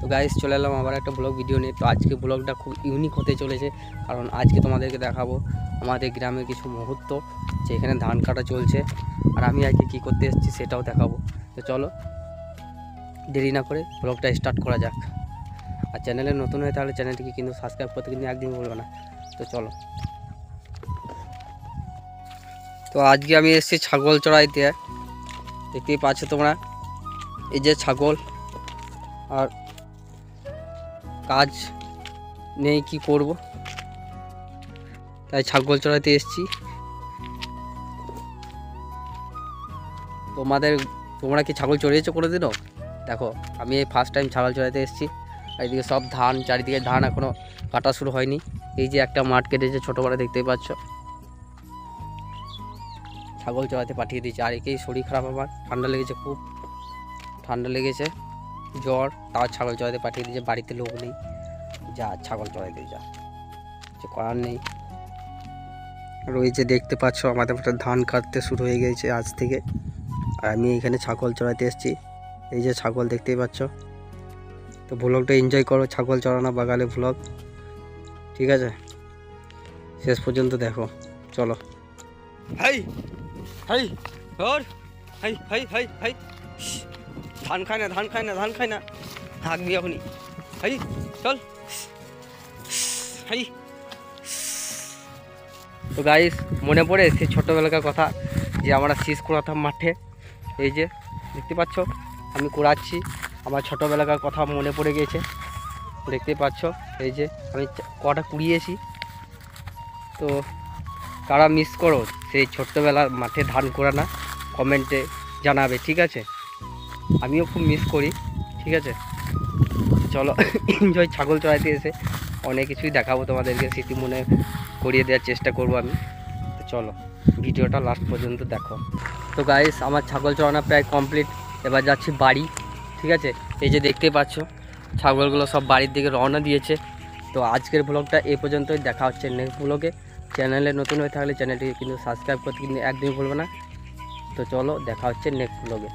তো গাইস চলে এলাম আবার একটা ব্লগ ভিডিও নিয়ে। তো আজকে ব্লগটা খুব ইউনিক হতে চলেছে, কারণ আজকে তোমাদেরকে দেখাবো আমাদের গ্রামের কিছু মুহূর্ত, যেখানে ধান কাটা চলছে। আর আমি আজকে কী করতে এসেছি সেটাও দেখাবো। তো চলো দেরি না করে ব্লগটা স্টার্ট করা যাক। আর চ্যানেলে নতুন হয়ে তাহলে চ্যানেলটিকে কিন্তু সাবস্ক্রাইব করতে কিন্তু একদিন বলবো না। তো চলো। তো আজকে আমি এসেছি ছাগল চড়াইতে। দেখতেই পাচ্ছ তোমরা, এই যে ছাগল। আর কাজ নেই, কি করব, তাই ছাগল চড়াইতে এসেছি। তোমরা কি ছাগল চড়িয়েছো কোনোদিনও? দেখো আমি এই ফার্স্ট টাইম ছাগল চড়াইতে এসেছি। আর এদিকে সব ধান, চারিদিকে ধান এখনও কাটা শুরু হয়নি। এই যে একটা মাঠ কেটেছে ছোটো বড়, দেখতেই পাচ্ছ। ছাগল চড়াতে পাঠিয়ে দিয়েছে। আর একেই শরীর খারাপ, আমার ঠান্ডা লেগেছে, খুব ঠান্ডা লেগেছে, জ্বর, তাও ছাগল চড়াতে পাঠিয়ে দিয়েছে। বাড়িতে লোক নেই, যা ছাগল চড়াইতে যা, কিছু করার নেই। আর ওই যে দেখতে পাচ্ছ আমাদের ধান কাটতে শুরু হয়ে গেছে আজ থেকে। আর আমি এখানে ছাগল চড়াইতে এসেছি। এই যে ছাগল দেখতেই পাচ্ছ। তো ব্লগটা এনজয় করো, ছাগল চড়ানো বাগালে ব্লগ, ঠিক আছে? শেষ পর্যন্ত দেখো, চলো। হাই হাই ওর হাই হাই হাই হাই, ধান খায় না, ধান খায় না, ধান খায় না, থাকবি এখনই। হাই চল হাই। তো গাইস মনে পড়ে সেই ছোটোবেলাকার কথা, যে আমরা শীষ কুড়াতাম মাঠে। এই যে দেখতে পাচ্ছ আমি কুড়াচ্ছি, আমার ছোটোবেলাকার কথা মনে পড়ে গেছে। দেখতেই পাচ্ছ এই যে আমি কটা কুড়িয়েছি। তো কারা মিস করো সেই ছোট্টবেলার মাঠে ধান কুড়ানা, কমেন্টে জানাবে, ঠিক আছে? আমিও খুব মিস করি, ঠিক আছে? চলো এনজয়, ছাগল চড়াইতে এসে অনেক কিছুই দেখাবো তোমাদেরকে, স্মৃতি মনে করিয়ে দেওয়ার চেষ্টা করবো আমি। তো চলো ভিডিওটা লাস্ট পর্যন্ত দেখো। তো গাইস আমার ছাগল চড়ানো প্রায় কমপ্লিট, এবার যাচ্ছি বাড়ি, ঠিক আছে? এই যে দেখতেই পাচ্ছ ছাগলগুলো সব বাড়ির দিকে রওনা দিয়েছে। তো আজকের ব্লগটা এই পর্যন্তই, দেখা হচ্ছে নেক্সট ব্লগে। চ্যানেলে নতুন হয়ে থাকলে চ্যানেলটিকে কিন্তু সাবস্ক্রাইব করতে কিন্তু একদমই ভুলবে না। তো চলো দেখা হচ্ছে নেক্সট ব্লগে।